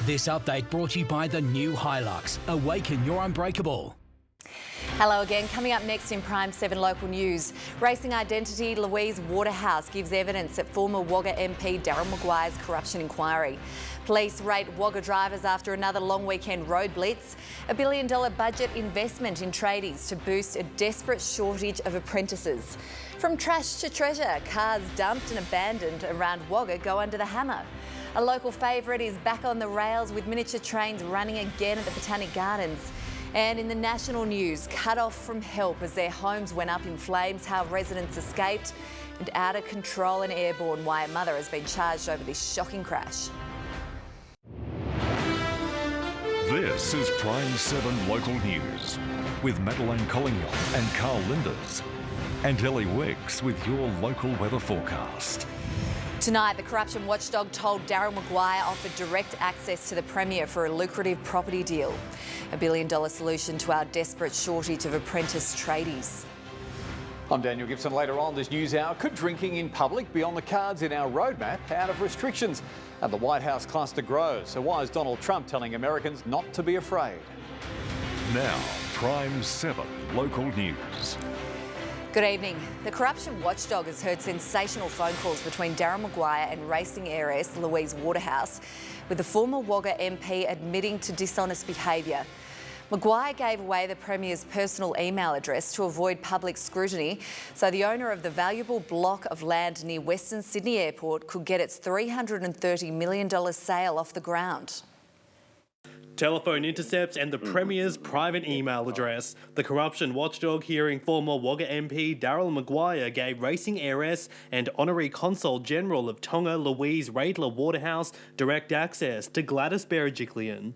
This update brought to you by the new Hilux. Awaken your unbreakable. Hello again. Coming up next in Prime7 local news, racing identity Louise Waterhouse gives evidence at former Wagga MP Daryl Maguire's corruption inquiry. Police rate Wagga drivers after another long weekend road blitz. $1 billion budget investment in tradies to boost a desperate shortage of apprentices. From trash to treasure, cars dumped and abandoned around Wagga go under the hammer. A local favourite is back on the rails with miniature trains running again at the Botanic Gardens. And in the national news, cut off from help as their homes went up in flames, how residents escaped, and out of control and airborne, why a mother has been charged over this shocking crash. This is Prime7 Local News with Madelaine Collignon and Carl Linders and Elly Wicks with your local weather forecast. Tonight, the corruption watchdog told Daryl Maguire offered direct access to the Premier for a lucrative property deal. $1 billion solution to our desperate shortage of apprentice tradies. I'm Daniel Gibson. Later on this news hour, could drinking in public be on the cards in our roadmap out of restrictions? And the White House cluster grows. So why is Donald Trump telling Americans not to be afraid? Now, Prime7 Local News. Good evening. The corruption watchdog has heard sensational phone calls between Daryl Maguire and racing heiress Louise Waterhouse, with the former Wagga MP admitting to dishonest behaviour. Maguire gave away the Premier's personal email address to avoid public scrutiny, so the owner of the valuable block of land near Western Sydney Airport could get its $330 million sale off the ground. Telephone intercepts and the Premier's private email address. The corruption watchdog hearing former Wagga MP Daryl Maguire gave racing heiress and Honorary Consul General of Tonga Louise Radler Waterhouse direct access to Gladys Berejiklian.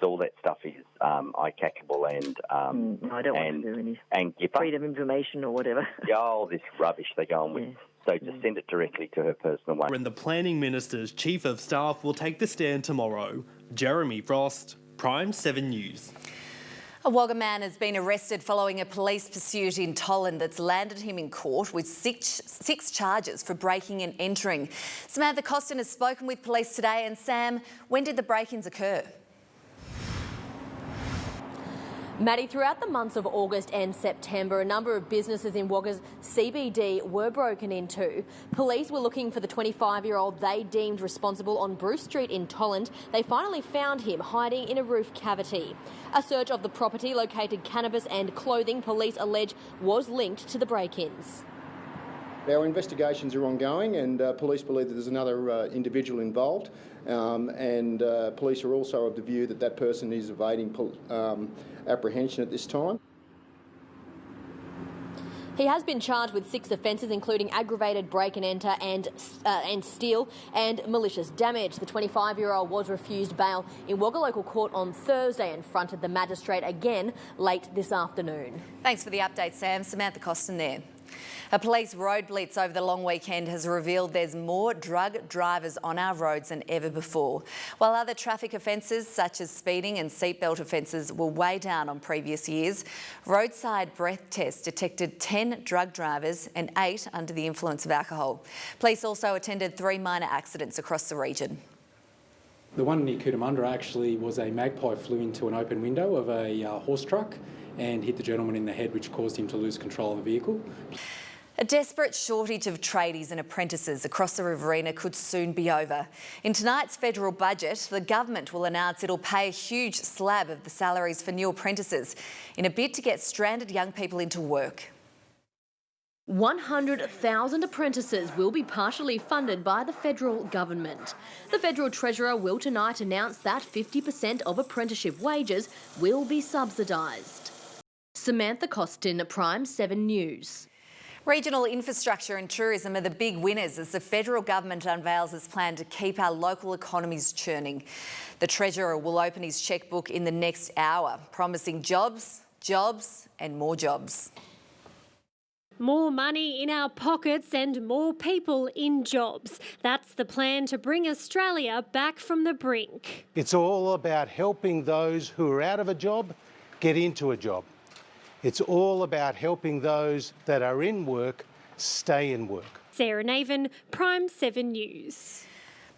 All that stuff is ICACable and I don't want to do any and GIPA. freedom of information or whatever. Yeah, all this rubbish they're going with. So just send it directly to her personal one. And the Planning Minister's Chief of Staff will take the stand tomorrow. Jeremy Frost, Prime7 News. A Wagga man has been arrested following a police pursuit in Tolland that's landed him in court with six charges for breaking and entering. Samantha Costin has spoken with police today. And Sam, when did the break-ins occur? Maddie, throughout the months of August and September, a number of businesses in Wagga's CBD were broken into. Police were looking for the 25-year-old they deemed responsible on Bruce Street in Tolland. They finally found him hiding in a roof cavity. A search of the property located cannabis and clothing police allege was linked to the break-ins. Our investigations are ongoing and police believe that there's another individual involved police are also of the view that that person is evading apprehension at this time. He has been charged with 6 offences, including aggravated break and enter and steal and malicious damage. The 25-year-old was refused bail in Wagga Local Court on Thursday and fronted the magistrate again late this afternoon. Thanks for the update, Sam. Samantha Costin there. A police road blitz over the long weekend has revealed there's more drug drivers on our roads than ever before. While other traffic offences such as speeding and seatbelt offences were way down on previous years, roadside breath tests detected 10 drug drivers and 8 under the influence of alcohol. Police also attended 3 minor accidents across the region. The one near Cootamundra actually was a magpie flew into an open window of a horse truck and hit the gentleman in the head, which caused him to lose control of the vehicle. A desperate shortage of tradies and apprentices across the Riverina could soon be over. In tonight's federal budget, the government will announce it'll pay a huge slab of the salaries for new apprentices in a bid to get stranded young people into work. 100,000 apprentices will be partially funded by the federal government. The Federal Treasurer will tonight announce that 50% of apprenticeship wages will be subsidised. Samantha Costin, Prime7 News. Regional infrastructure and tourism are the big winners as the federal government unveils its plan to keep our local economies churning. The Treasurer will open his chequebook in the next hour, promising jobs, jobs and more jobs. More money in our pockets and more people in jobs. That's the plan to bring Australia back from the brink. It's all about helping those who are out of a job get into a job. It's all about helping those that are in work stay in work. Sarah Naven, Prime7 News.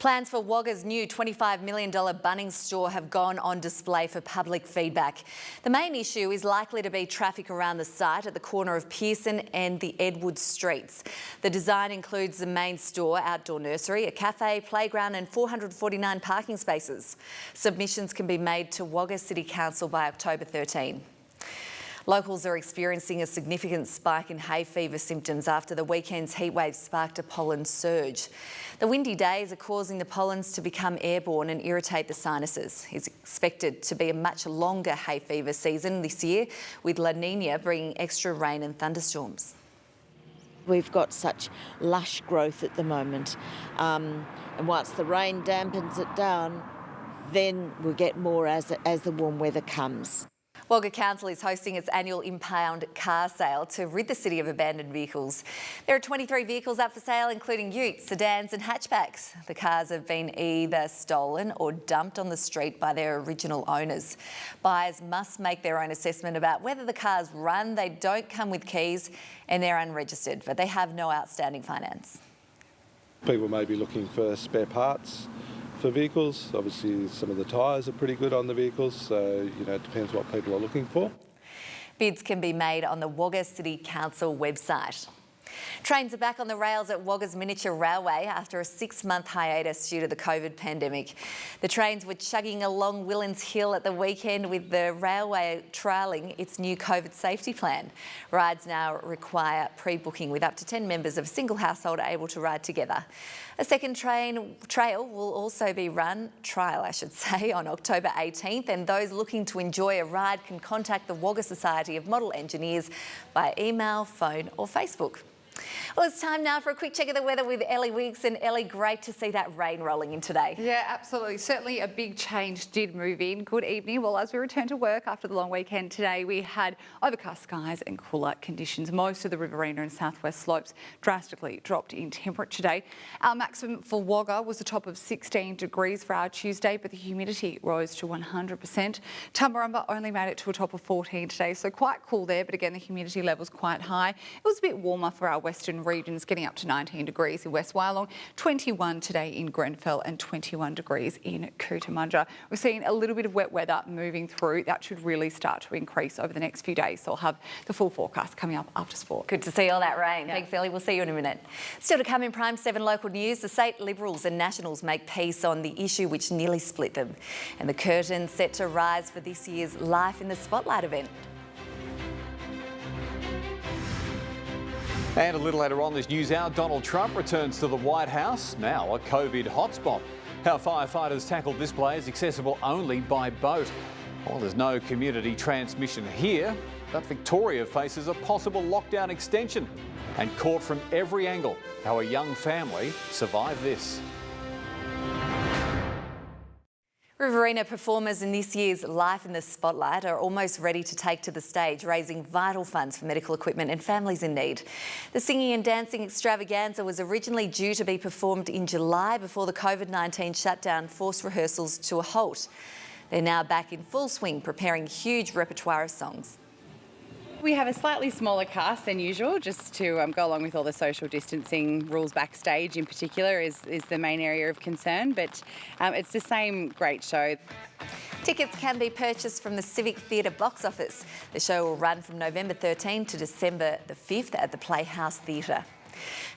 Plans for Wagga's new $25 million Bunnings store have gone on display for public feedback. The main issue is likely to be traffic around the site at the corner of Pearson and the Edward Streets. The design includes the main store, outdoor nursery, a cafe, playground and 449 parking spaces. Submissions can be made to Wagga City Council by October 13. Locals are experiencing a significant spike in hay fever symptoms after the weekend's heatwave sparked a pollen surge. The windy days are causing the pollens to become airborne and irritate the sinuses. It's expected to be a much longer hay fever season this year, with La Nina bringing extra rain and thunderstorms. We've got such lush growth at the moment, and once the rain dampens it down, then we'll get more as the warm weather comes. Wagga Council is hosting its annual impound car sale to rid the city of abandoned vehicles. There are 23 vehicles up for sale, including utes, sedans and hatchbacks. The cars have been either stolen or dumped on the street by their original owners. Buyers must make their own assessment about whether the cars run, they don't come with keys and they're unregistered, but they have no outstanding finance. People may be looking for spare parts for vehicles. Obviously some of the tyres are pretty good on the vehicles, so it depends what people are looking for. Bids can be made on the Wagga City Council website. Trains are back on the rails at Wagga's miniature railway after a 6-month hiatus due to the COVID pandemic. The trains were chugging along Willans Hill at the weekend with the railway trialling its new COVID safety plan. Rides now require pre-booking, with up to 10 members of a single household able to ride together. A second trial will also be run on October 18th, and those looking to enjoy a ride can contact the Wagga Society of Model Engineers by email, phone or Facebook. Well, it's time now for a quick check of the weather with Elly Wicks. And Elly, great to see that rain rolling in today. Yeah, absolutely. Certainly a big change did move in. Good evening. Well, as we return to work after the long weekend today, we had overcast skies and cooler conditions. Most of the Riverina and southwest slopes drastically dropped in temperature today. Our maximum for Wagga was a top of 16 degrees for our Tuesday, but the humidity rose to 100%. Tumbarumba only made it to a top of 14 today, so quite cool there, but again, the humidity level's quite high. It was a bit warmer for our western regions, getting up to 19 degrees in West Wyalong, 21 today in Grenfell and 21 degrees in Cootamundra. We're seeing a little bit of wet weather moving through. That should really start to increase over the next few days, so I'll have the full forecast coming up after sport. Good to see all that rain. Yeah. Thanks, Elly. We'll see you in a minute. Still to come in Prime 7 local news, the state Liberals and Nationals make peace on the issue which nearly split them. And the curtain set to rise for this year's Life in the Spotlight event. And a little later on this news hour, Donald Trump returns to the White House, now a COVID hotspot. How firefighters tackled this blaze, accessible only by boat. Well, there's no community transmission here, but Victoria faces a possible lockdown extension. And caught from every angle, how a young family survived this. Riverina performers in this year's Life in the Spotlight are almost ready to take to the stage, raising vital funds for medical equipment and families in need. The singing and dancing extravaganza was originally due to be performed in July before the COVID-19 shutdown forced rehearsals to a halt. They're now back in full swing, preparing a huge repertoire of songs. We have a slightly smaller cast than usual, just to go along with all the social distancing rules backstage in particular is the main area of concern, but it's the same great show. Tickets can be purchased from the Civic Theatre box office. The show will run from November 13 to December the 5th at the Playhouse Theatre.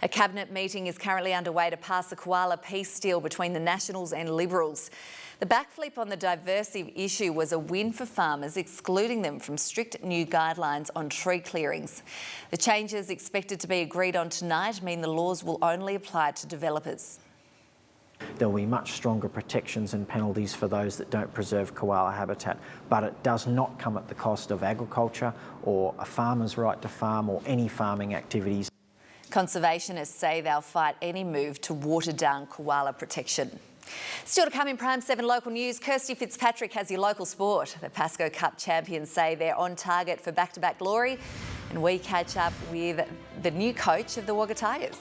A cabinet meeting is currently underway to pass the koala peace deal between the Nationals and Liberals. The backflip on the diversity issue was a win for farmers, excluding them from strict new guidelines on tree clearings. The changes expected to be agreed on tonight mean the laws will only apply to developers. There will be much stronger protections and penalties for those that don't preserve koala habitat, but it does not come at the cost of agriculture or a farmer's right to farm or any farming activities. Conservationists say they'll fight any move to water down koala protection. Still to come in Prime 7 local news, Kirstie Fitzpatrick has your local sport. The Pasco Cup champions say they're on target for back-to-back glory, and we catch up with the new coach of the Wagga Tigers.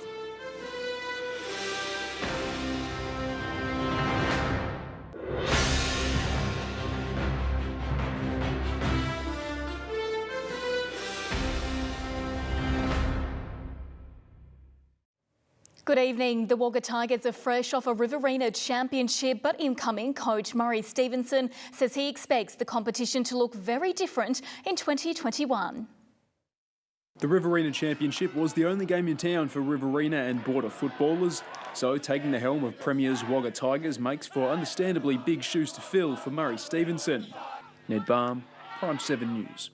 Good evening. The Wagga Tigers are fresh off a Riverina championship, but incoming coach Murray Stevenson says he expects the competition to look very different in 2021. The Riverina Championship was the only game in town for Riverina and Border footballers, so taking the helm of Premier's Wagga Tigers makes for understandably big shoes to fill for Murray Stevenson. Ned Balm, Prime7 News.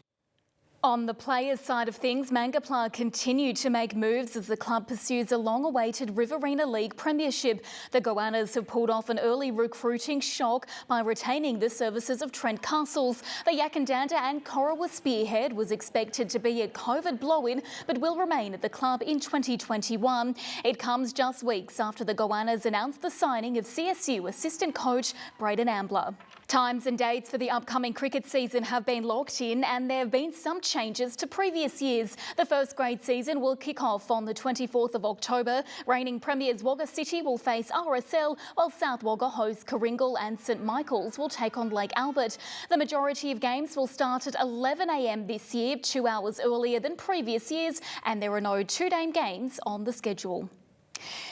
On the players' side of things, Mangapla continued to make moves as the club pursues a long-awaited Riverina League premiership. The Goannas have pulled off an early recruiting shock by retaining the services of Trent Castles. The Yakandanda and Corowa spearhead was expected to be a COVID blow-in, but will remain at the club in 2021. It comes just weeks after the Goannas announced the signing of CSU assistant coach Braden Ambler. Times and dates for the upcoming cricket season have been locked in, and there have been some changes to previous years. The first grade season will kick off on the 24th of October. Reigning premiers Wagga City will face RSL, while South Wagga hosts Coringal and St Michael's will take on Lake Albert. The majority of games will start at 11 a.m. this year, 2 hours earlier than previous years, and there are no two-game games on the schedule.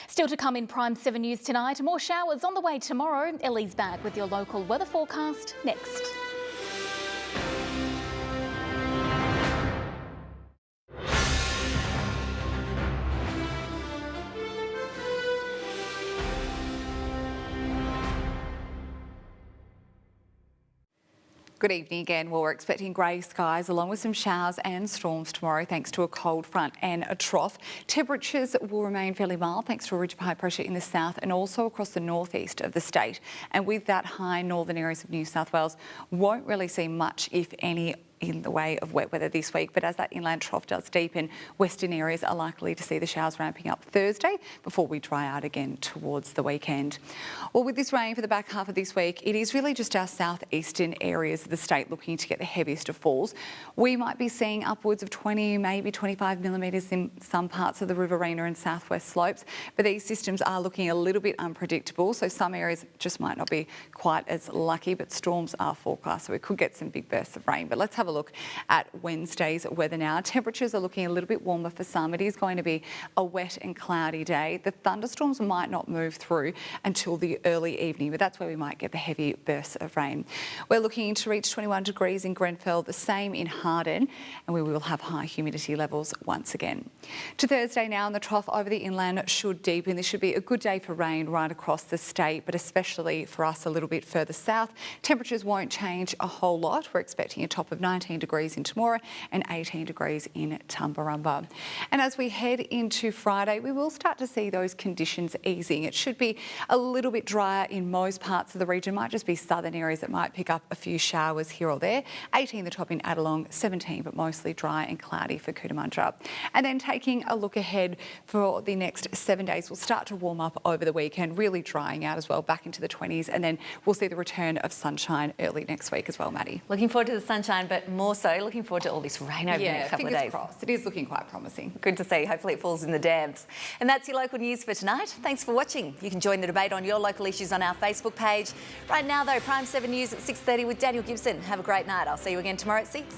Still to come in Prime7 News tonight, more showers on the way tomorrow. Elly's back with your local weather forecast next. Good evening again. Well, we're expecting grey skies along with some showers and storms tomorrow thanks to a cold front and a trough. Temperatures will remain fairly mild thanks to a ridge of high pressure in the south and also across the northeast of the state. And with that, high northern areas of New South Wales won't really see much, if any, in the way of wet weather this week. But as that inland trough does deepen, western areas are likely to see the showers ramping up Thursday before we dry out again towards the weekend. Well, with this rain for the back half of this week, it is really just our southeastern areas of the state looking to get the heaviest of falls. We might be seeing upwards of 20, maybe 25 millimetres in some parts of the Riverina and southwest slopes, but these systems are looking a little bit unpredictable, so some areas just might not be quite as lucky, but storms are forecast, so we could get some big bursts of rain. But let's have a look at Wednesday's weather now. Temperatures are looking a little bit warmer for some. It is going to be a wet and cloudy day. The thunderstorms might not move through until the early evening, but that's where we might get the heavy bursts of rain. We're looking to reach 21 degrees in Grenfell, the same in Hardin, and we will have high humidity levels once again. To Thursday now, and the trough over the inland should deepen. This should be a good day for rain right across the state, but especially for us a little bit further south. Temperatures won't change a whole lot. We're expecting a top of 19 degrees in Temora and 18 degrees in Tumbarumba. And as we head into Friday, we will start to see those conditions easing. It should be a little bit drier in most parts of the region. Might just be southern areas that might pick up a few showers here or there. 18 the top in Adelong, 17 but mostly dry and cloudy for Cootamundra. And then taking a look ahead for the next 7 days, we'll start to warm up over the weekend, really drying out as well, back into the 20s, and then we'll see the return of sunshine early next week as well, Maddie. Looking forward to the sunshine, but more so looking forward to all this rain over the next couple of days. Fingers crossed. It is looking quite promising. Good to see. Hopefully it falls in the dams. And that's your local news for tonight. Thanks for watching. You can join the debate on your local issues on our Facebook page. Right now, though, Prime7 News at 6:30 with Daniel Gibson. Have a great night. I'll see you again tomorrow at 6.